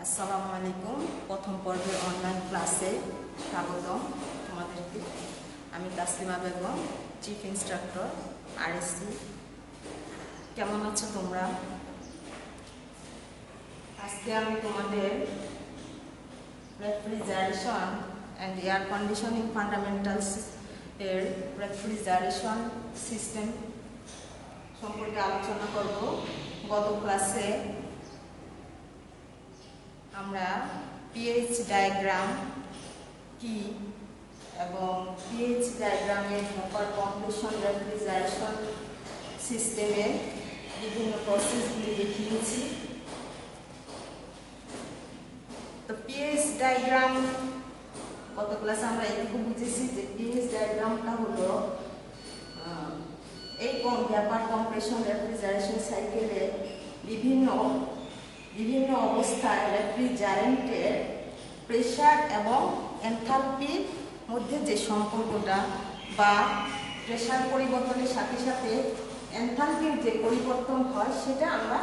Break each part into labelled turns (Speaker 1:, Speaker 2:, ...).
Speaker 1: আসসালামু আলাইকুম। প্রথম পর্বের অনলাইন ক্লাসে স্বাগতম তোমাদেরকে। আমি Taslima Begum, chief instructor RAC। কেমন আছো তোমরা? আজকে আমি তোমাদের refrigeration and air conditioning fundamentals এর রেফ্রিজারেশন সিস্টেম সম্পর্কে আলোচনা করব। গত ক্লাসে আমরা পিএইচ ডায়াগ্রাম কি এবং পিএইচ ডায়াগ্রামের ভ্যাপার কম্প্রেশন রেফ্রিজারেশন সিস্টেমের বিভিন্ন প্রসেসগুলি দেখিয়েছি। তো পিএইচ ডায়াগ্রাম গত ক্লাসে আমরা এটুকু বুঝেছি যে পিএইচ ডায়াগ্রামটা হলো এই ভ্যাপার কম্প্রেশন রেফ্রিজারেশন সাইকেলে বিভিন্ন অবস্থায় রেফ্রিজারেন্টের প্রেসার এবং এনথালপির মধ্যে যে সম্পর্কটা বা প্রেসার পরিবর্তনের সাথে সাথে এনথালপির যে পরিবর্তন হয় সেটা আমরা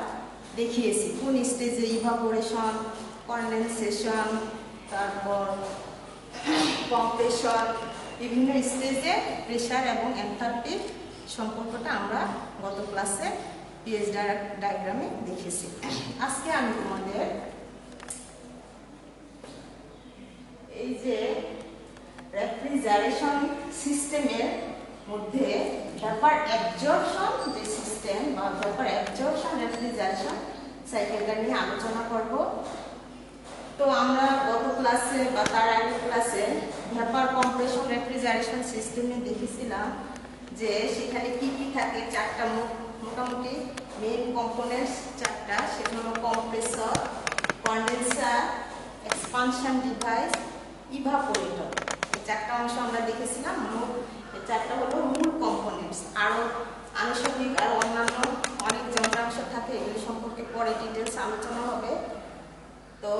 Speaker 1: দেখিয়েছি। কোন স্টেজে ইভাপোরেশন, কনডেনসেশন, তারপর কম্প্রেশন, বিভিন্ন স্টেজে প্রেসার এবং এনথালপির সম্পর্কটা আমরা গত ক্লাসে পিএইচ ডায়াগ্রামে দেখেছি। আজকে আমি তোমাদের এই যে রেফ্রিজারেশন সিস্টেমের মধ্যে ভ্যাপার অ্যাবজর্পশন যে সিস্টেম বা ভ্যাপার অ্যাবজর্পশন রেফ্রিজারেশন সাইকেলটা নিয়ে আলোচনা করব। তো আমরা গত ক্লাসে বা তার আগের ক্লাসে ভ্যাপার কম্প্রেশন রেফ্রিজারেশন সিস্টেমে দেখেছিলাম যে সেখানে কি কি থাকে। চারটা মোটামুটি মেইন কম্পোনেন্টস চারটা, সেটা হলো compressor, condenser, expansion device, evaporator. এই চারটা অংশ আমরা দেখেছিলাম। এই চারটা হলো মূল কম্পোনেন্টস। আরও আনুষঙ্গিক আর অন্যান্য অনেক যন্ত্রাংশ থাকে, এগুলি সম্পর্কে পরে ডিটেলস আলোচনা হবে। তো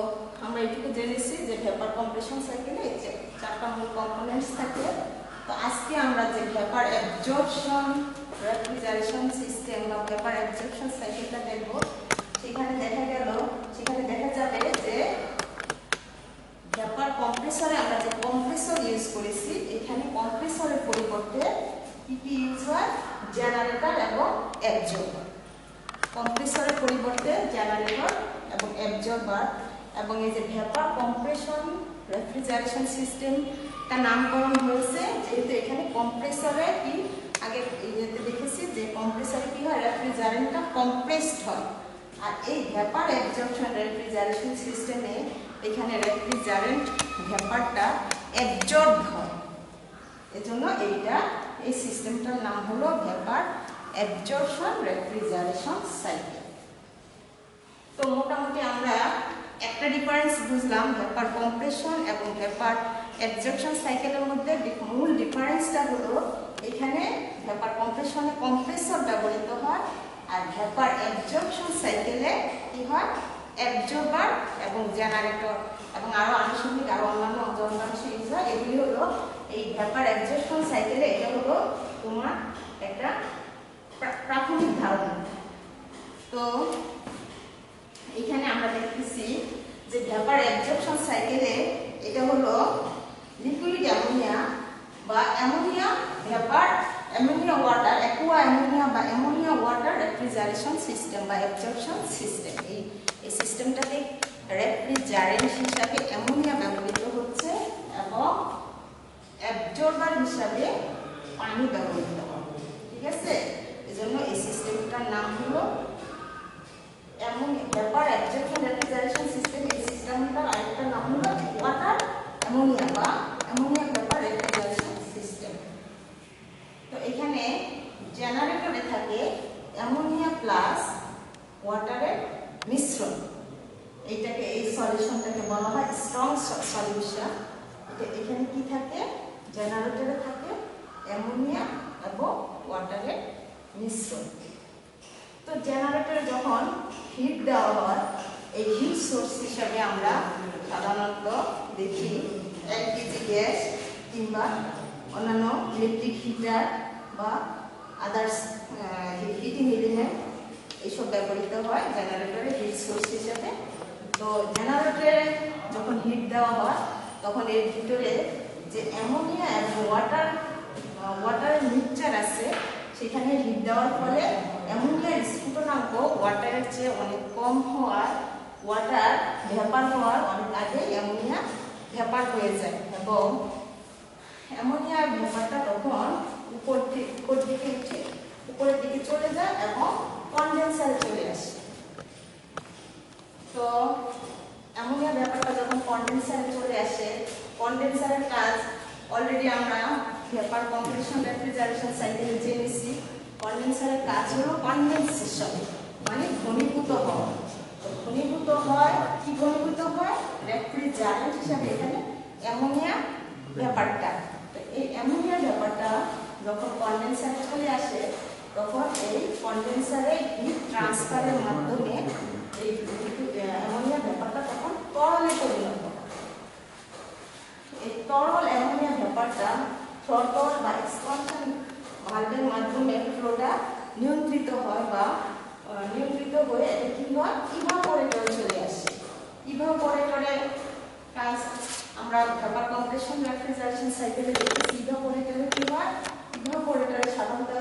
Speaker 1: আমরা এটুকু জেনেছি যে ভ্যাপার কম্প্রেশন সাইকেলে এই চারটা মূল কম্পোনেন্টস থাকে। তো আজকে আমরা যে ভ্যাপার অ্যাবজর্পশন রেফ্রিজারেশন সিস্টেম বা ভ্যাপার অ্যাবজর্পশন সাইকেলটা দেখব। সেখানে দেখা যাবে যে ভ্যাপার কম্প্রেসরে আমরা যে কম্প্রেসর ইউজ করেছি, এখানে কম্প্রেসরের পরিবর্তে কি ইউজ হয়? জেনারেটর এবং অ্যাবজর্বার। কম্প্রেসরের পরিবর্তে জেনারেটর এবং অ্যাবজর্বার। এবং এই যে ভ্যাপার কম্প্রেশন রেফ্রিজারেশন সিস্টেমটা নামকরণ হয়েছে যেহেতু এখানে কম্প্রেসরে কি আগে দেখেছি যে কম্প্রেসরে কি হয়? রেফ্রিজারেন্টটা কম্প্রেসড হয়। আর এই ভ্যাপার অ্যাবজর্পশন রেফ্রিজারেশন সিস্টেমে এখানে রেফ্রিজারেন্ট ভ্যাপারটা অ্যাবজর্ব হয়। এজন্য এই সিস্টেমটার নাম হলো ভ্যাপার অ্যাবজর্পশন রেফ্রিজারেশন সাইকেল। তো মোটামুটি আমরা একটা ডিফারেন্স বুঝলাম ভ্যাপার কম্প্রেশন এবং ভ্যাপার অ্যাবজর্পশন সাইকেলের মধ্যে। মূল ডিফারেন্সটা হলো এখানে ভ্যাপার কম্প্রেশনে কম্প্রেসর ব্যবহৃত হয় আর ভ্যাপার অ্যাবজর্পশন সাইকেলে কি হয়? অ্যাবজর্বার এবং জেনারেটর এবং আরো আনুষঙ্গিক আরো অন্যান্য যন্ত্রাংশ ইউজ হয়। এগুলি হলো এই ভ্যাপার অ্যাবজর্পশন সাইকেলে এটা হলো তোমার একটা প্রাথমিক ধারণা। তো এখানে আমরা দেখতেছি যে ভ্যাপার অ্যাবজর্পশন সাইকেলে এটা হলো লিকুইড অ্যামোনিয়া বা ammonia vapour, ammonia water, Aqua ammonia বা অ্যামোনিয়া ওয়াটার রেফ্রিজারেশন সিস্টেম বা অ্যাবজর্পশন সিস্টেম। এই সিস্টেমটাতে রেফ্রিজারেন্ট হিসাবে অ্যামোনিয়া ব্যবহৃত হচ্ছে এবং অ্যাবজর্বার হিসাবে পানি ব্যবহৃত হয়। ঠিক আছে? এজন্য এই সিস্টেমটার নাম হলো ভ্যাপার অ্যাবজর্পশন রেফ্রিজারেশন সিস্টেম। এই সিস্টেমটার আরেকটা নাম হলো ওয়াটার অ্যামোনিয়া বা অ্যামোনিয়া ভ্যাপার রেফ্রিজারেশন সিস্টেম। তো এখানে জেনারেটরে থাকে অ্যামোনিয়া প্লাস ওয়াটারের মিশ্রণ। এই সলিউশনটাকে বলা হয় স্ট্রং সলিউশন। এখানে কি থাকে? জেনারেটরে থাকে অ্যামোনিয়া এবং ওয়াটারের মিশ্রণ। তো জেনারেটরে যখন হিট দেওয়া হয়, এই হিট সোর্স হিসাবে আমরা সাধারণত দেখি এলপিজি গ্যাস কিংবা অন্যান্য ইলেকট্রিক হিটার বা আদার্স হিটিং এলিমেন্ট এইসব ব্যবহৃত হয় জেনারেটরে হিট সোর্স হিসাবে। তো জেনারেটর দেওয়া হয় তখন এর ভিতরে যে অ্যামোনিয়া এবং ওয়াটারের মিক্সচার আছে সেখানে হিট দেওয়ার ফলে অ্যামোনিয়ার স্ফুটনাঙ্ক ওয়াটারের চেয়ে অনেক কম হওয়ার, ওয়াটার ভেপার হওয়ার অনেক আগে অ্যামোনিয়া ভেপার হয়ে যায় এবং অ্যামোনিয়ার ভেপারটা তখন উপরের দিকে চলে যায় এবং কনডেন্সারে চলে আসে। তো অ্যামোনিয়া ভেপারটা যখন কনডেন্সারে চলে আসে, কনডেন্সারের কাজ অলরেডি আমরা ভেপার কম্প্রেশন রেফ্রিজারেশন সাইকেলে জেনেছি। কনডেন্সারের কাজ হলো কনডেনসেশন, মানে ঘনীভূত হওয়া। তো ঘনীভূত হয়, কি ঘনীভূত হয়? রেফ্রিজারেন্ট হিসাবে এখানে অ্যামোনিয়া ভেপারটা। তো এই অ্যামোনিয়া ভেপারটা যখন কনডেন্সারে চলে আসে তখন এই কনডেন্সারে হিট ট্রান্সফারের মাধ্যমে এই অ্যামোনিয়া ভেপারটা তখন তরলে পরিণত হয়। এই তরল অ্যামোনিয়া ভেপারটা থ্রটল বা এক্সপানশন ভালভের মাধ্যমে ফ্লোটা নিয়ন্ত্রিত হয় বা নিয়ন্ত্রিত হয়ে এটা কি হয়? ইভাপোরেটরে চলে আসে। ইভাপোরেটরের কাজ আমরা ভেপার কম্প্রেশন রেফ্রিজারেশন সাইকেলে দেখেছি। ইভাপোরেটরে কি হয়? ইভাপোরেটরে সাধারণত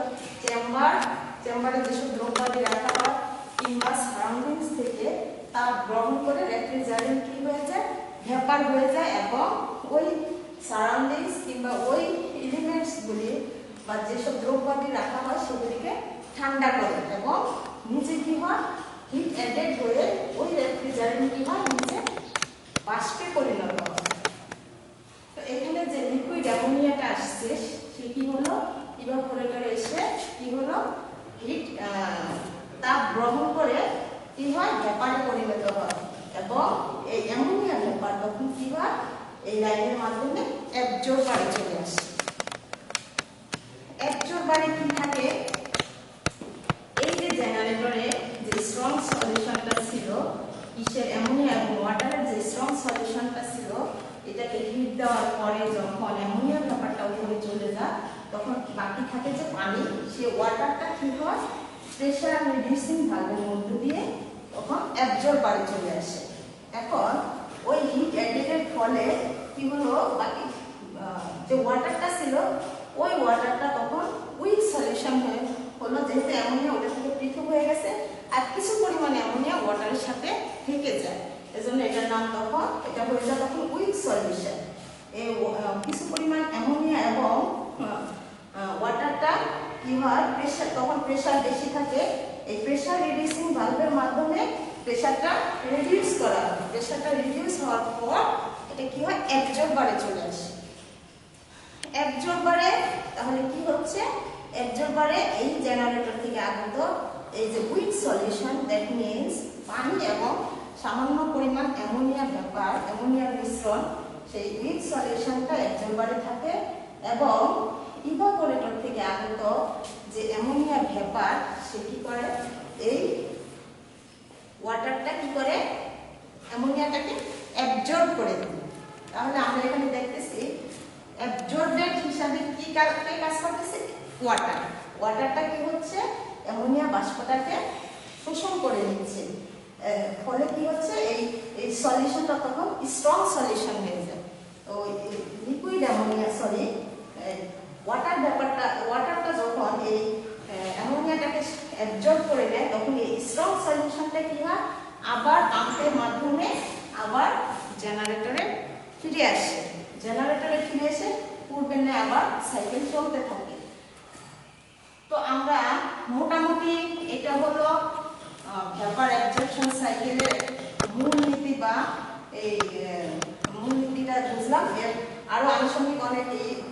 Speaker 1: চেম্বারে যেসব দ্রব্যাদি রাখা হয় কিংবা সারাউন্ডিংস থেকে তাপ গ্রহণ করে রেফ্রিজারেন্ট কি হয়ে যায়? ভেপার হয়ে যায় এবং ওই সারাউন্ডিংস কিংবা ওই এলিমেন্টসগুলি বা যেসব দ্রব্যাদি রাখা হয় সেগুলিকে ঠান্ডা করে এবং নিচে কি হয়? হিট অ্যাডেড হয়ে ওই রেফ্রিজারেন্ট কি হয়? নিচে বাষ্পে পরিণত হয়। তো এখানে যে লিকুইড অ্যামোনিয়াটা আসছে সে কি হলো? ইভাপোরেটরে এসে কি হলো? হিট তাপ গ্রহণ করে কি হয়? ভেপারে পরিণত হয় এবং এই অ্যামোনিয়া ভেপার তখন কি হয়? এই লাইনের মাধ্যমে অ্যাবজর্বারে চলে আসে। অ্যাবজর্বারে কি থাকে? এই যে জেনারেটরে যে স্ট্রং সলিউশনটা ছিল, কিসের? অ্যামোনিয়া এবং ওয়াটারের যে স্ট্রং সলিউশনটা ছিল, এটাকে হিট দেওয়ার পরে যখন অ্যামোনিয়া ভেপারটা উপরে চলে যায় তখন বাকি থাকে যে পানি, সে ওয়াটারটা কি হয়? প্রেসার রিডিউসিং ভালভের মধ্য দিয়ে তখন অ্যাবজর্বারে চলে আসে। এখন ওই হিট অ্যাডেডের ফলে কি হলো? বাকি যে ওয়াটারটা ছিল ওই ওয়াটারটা তখন উইক সলিউশন হলো, যেহেতু অ্যামোনিয়া ওটা থেকে পৃথক হয়ে গেছে আর কিছু পরিমাণে অ্যামোনিয়া ওয়াটারের সাথে থেকে যায়, এজন্য এটার নাম তখন এটা হয়ে যায় তখন উইক সলিউশন। এই কিছু পরিমাণ অ্যামোনিয়া এবং ওয়াটারটা কি হয়? প্রেসার, তখন প্রেসার বেশি থাকে, এই প্রেসার রিডিউসিং ভালভের মাধ্যমে প্রেসারটা রিডিউস করা হয়। প্রেসারটা রিডিউস হওয়ার পর এটা কি হয়? অ্যাবজর্বারে চলে আসে। অ্যাবজর্বারে তাহলে কি হচ্ছে? অ্যাবজর্বারে এই জেনারেটর থেকে আগত এই যে উইক সলিউশন, দ্যাট মিন্স পানি এবং সামান্য পরিমাণ অ্যামোনিয়া ভেপার, অ্যামোনিয়ার মিশ্রণ, সেই উইক সলিউশনটা অ্যাবজর্বারে থাকে এবং ইভাপোরেটর থেকে আগত যে অ্যামোনিয়া ভেপার সে কি করে? এই ওয়াটারটা কি করে? অ্যামোনিয়াটাকে অ্যাবজর্ব করে দেয়। তাহলে আমরা এখানে দেখতেছি অ্যাবজর্বেন্ট হিসাবে কি কাজ করতেছে? ওয়াটার। ওয়াটারটা কি হচ্ছে? অ্যামোনিয়া বাষ্পটাকে শোষণ করে নিচ্ছে, ফলে কি হচ্ছে? এই সলিউশনটা তখন স্ট্রং সলিউশন হয়ে যায়। তো লিকুইড অ্যামোনিয়া ওয়াটারটা যখন এই অ্যামোনিয়াটাকে অ্যাবজর্ব করে নেয় তখন এই স্ট্রং সলিউশনটা কি হয়? আবার পাম্পের মাধ্যমে আবার জেনারেটরে ফিরে আসে। জেনারেটরে ফিরে এসে পূর্বের ন্যায় আবার সাইকেল চলতে থাকে। তো আমরা মোটামুটি এটা হলো ভেপার অ্যাবজর্পশন সাইকেলের মূলনীতি বা এই মূলনীতিটা বুঝলাম। এর আরো আনুষঙ্গিক অনেক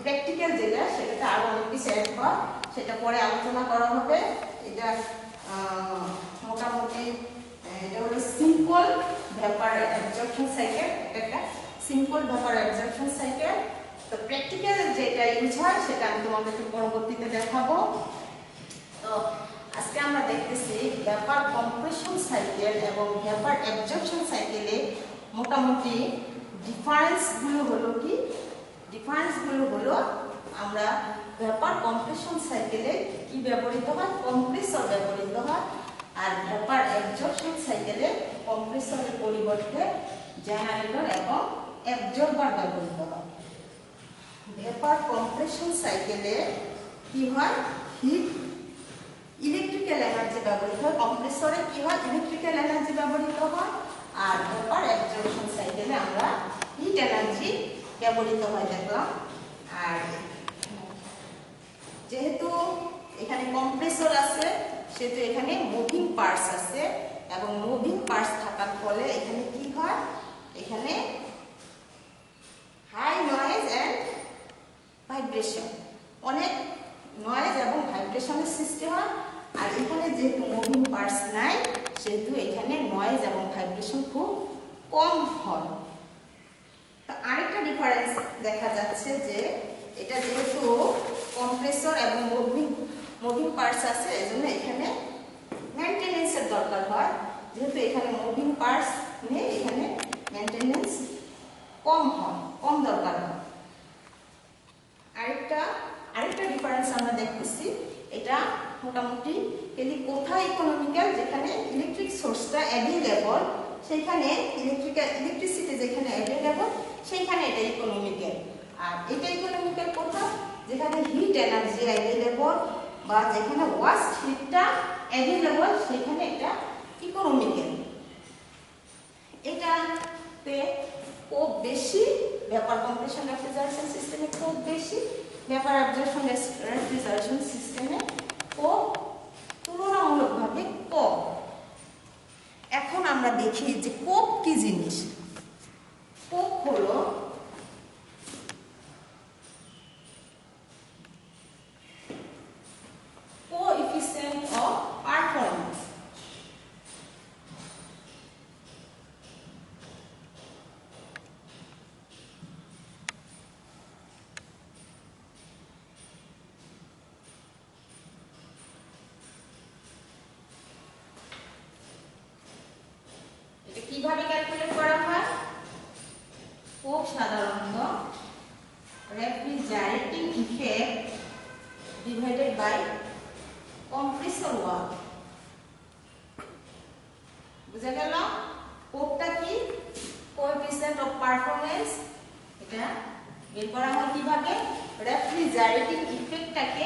Speaker 1: প্র্যাকটিক্যাল যেটা সেটাতে আরো অনেক কিছু অ্যাড হয়, সেটা পরে আলোচনা করা হবে। এটা মোটামুটি এটা হলো সিম্পল ভেপার অ্যাবজর্পশন সাইকেল। এটা একটা সিম্পল ভেপার অ্যাবজর্পশন সাইকেল। তো প্র্যাকটিক্যাল যেটা ইউজ হয় সেটা আমি তোমাদেরকে পরবর্তীতে দেখাবো। তো আজকে আমরা দেখতেছি ভেপার কম্প্রেশন সাইকেল এবং ভেপার অ্যাবজর্পশন সাইকেলে মোটামুটি ডিফারেন্সগুলো হলো কি? ডিফারেন্সগুলো হলো আমরা ভেপার কম্প্রেশন সাইকেলে কি ব্যবহৃত হয়? কম্প্রেসর ব্যবহৃত হয়। আর ভেপার অ্যাবজর্পশন সাইকেলে কম্প্রেসরের পরিবর্তে জেনারেটর এবং অ্যাবজর্বার ব্যবহৃত হয়। ভেপার কম্প্রেশন সাইকেলে কি হয়, হিট ইলেকট্রিক্যাল এনার্জি ব্যবহৃত হয়। কম্প্রেসরে কি হয়, ইলেকট্রিক্যাল এনার্জি ব্যবহৃত হয়, আর ভেপার অ্যাবজর্পশন সাইকেলে আমরা হিট এনার্জি ব্যবহৃত হয় দেখলাম। আর যেহেতু এখানে কম্প্রেসর আছে সেহেতু এখানে মুভিং পার্টস আছে, এবং মুভিং পার্টস থাকার ফলে এখানে কি হয়, এখানে হাই নয়েজ এন্ড ভাইব্রেশন, অনেক নয়েজ এবং ভাইব্রেশনের সৃষ্টি হয়। আর এখানে যেহেতু মুভিং পার্টস নাই সেহেতু এখানে নয়েজ এবং ভাইব্রেশন খুব কম হয়। আরেকটা ডিফারেন্স দেখা যাচ্ছে যে এটা যেহেতু কম্প্রেসর এবং মুভিং পার্টস আছে এজন্য এখানে মেইনটেনেন্সের দরকার হয়। যেহেতু এখানে মুভিং পার্টস নেই এখানে মেইনটেনেন্স কম দরকার হয়। আরেকটা ডিফারেন্স আমরা দেখতেছি, এটা মোটামুটি কোথায় ইকোনমিক্যাল, যেখানে ইলেকট্রিক সোর্সটা অ্যাভেলেবল সেখানে ইলেকট্রিসিটি যেখানে অ্যাভেলেবল সেইখানে এটা ইকোনমিক্যাল। আর এটা ইকোনমিক্যাল কোথায়, যেখানে হিট এনার্জি অ্যাভেলেবল বা যেখানে ওয়াস্ট হিটটা অ্যাভেলেবল সেখানে এটা ইকোনমিক্যাল। এটাতে খুব বেশি ভেপার কম্প্রেশন রেফ্রিজারেশন সিস্টেমে খুব বেশি, ভেপার অ্যাবজর্পশন রেফ্রিজারেশন সিস্টেমে খুব তুলনামূলকভাবে কম। এখন আমরা দেখি যে কোপ কি জিনিস। কোপ হলো কোএফিসিয়েন্ট অফ পারফরম্যান্স। কিভাবে ক্যালকুলেট করা হয়, খুব সাধারণত refrigerating effect divided by compressor work. বুঝা গেল? কোপটা কি, কোএফিসিয়েন্ট অফ পারফরম্যান্স। এটা বের করা হয় কিভাবে, রেফ্রিজারেটিং ইফেক্টটাকে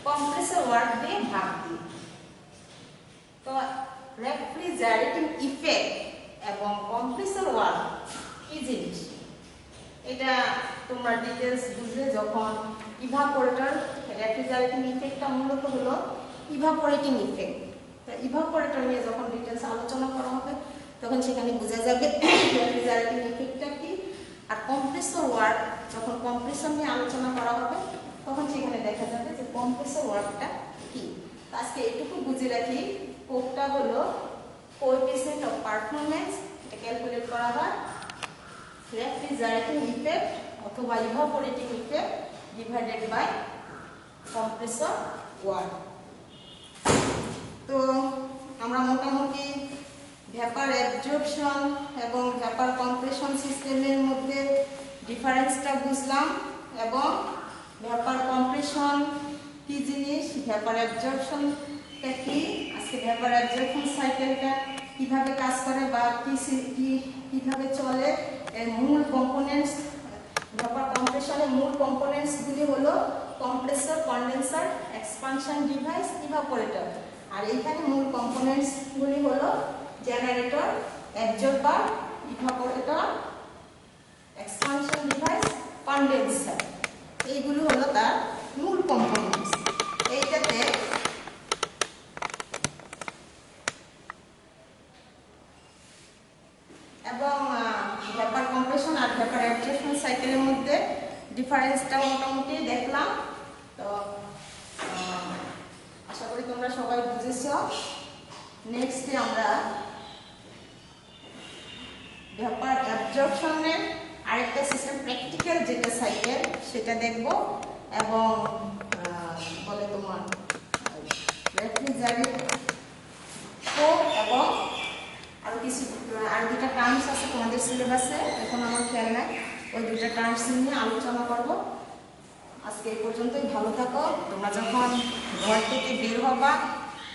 Speaker 1: কম্প্রেসর ওয়ার্ক দিয়ে ভাগ দিয়ে। তো রেফ্রিজারেটিং ইফেক্ট এবং কম্প্রেসর ওয়ার্ক কি জিনিস এটা তোমরা ডিটেইলস বুঝবে যখন ইভাপোরেটর। রেফ্রিজারেটিং ইফেক্টটা মূলত হলো ইভাপোরেটিং ইফেক্ট। তো ইভাপোরেটর নিয়ে যখন ডিটেইলস আলোচনা করা হবে তখন সেখানে বোঝা যাবে রেফ্রিজারেটিং ইফেক্টটা কি। আর কম্প্রেসর ওয়ার্ক যখন কম্প্রেসর নিয়ে আলোচনা করা হবে তখন সেখানে দেখা যাবে যে কম্প্রেসর ওয়ার্কটা কি। আজকে এটুকু বুঝে রাখি, কোপটা হলো কোএফিসিয়েন্ট অফ পারফরম্যান্স, এটা ক্যালকুলেট করা হয় রেফ্রিজারেটিং ইফেক্ট অথবা evaporating effect divided by compressor work. তো আমরা মোটামুটি ভেপার অ্যাবজর্পশন এবং ভেপার কম্প্রেশন সিস্টেমের মধ্যে ডিফারেন্সটা বুঝলাম, এবং ভেপার কম্প্রেশন কি জিনিস, ভেপার অ্যাবজর্পশনটা কি, আজকে ভেপার অ্যাবজর্পশন সাইকেলটা কিভাবে কাজ করে বা কিভাবে চলে, এর মূল কম্পোনেন্টস। ভেপার কম্প্রেশনের মূল কম্পোনেন্টসগুলি হলো compressor, condenser, expansion device, evaporator. আর এইখানে মূল কম্পোনেন্টসগুলি হলো generator, absorber, evaporator, expansion device, condenser. এইগুলো হলো তার মূল কম্পোনেন্টস। এইটাতে এবং ভেপার কম্প্রেশন আর ভেপার অ্যাবজর্পশন সাইকেলের মধ্যে ডিফারেন্সটা মোটামুটি দেখলাম। তো আশা করি তোমরা সবাই বুঝেছো। নেক্সটে আমরা ভেপার অ্যাবজর্পশনের আরেকটা সিস্টেম প্র্যাকটিক্যাল যেটা সাইকেল সেটা দেখব, এবং বলে তোমার রেফ্রিজারেট কোপ এবং আর দুটা টার্মস আছে তোমাদের সিলেবাসে, এখন আমার খেয়াল নাই, ওই দুটা টার্মস নিয়ে আলোচনা করব। আজকে এই পর্যন্তই, ভালো থাকো। তোমরা যখন ঘর থেকে বের হবা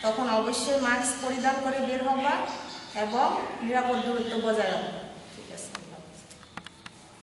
Speaker 1: তখন অবশ্যই মাস্ক পরিধান করে বের হবা এবং নিরাপদ দূরত্ব বজায় রাখবা। ঠিক আছে।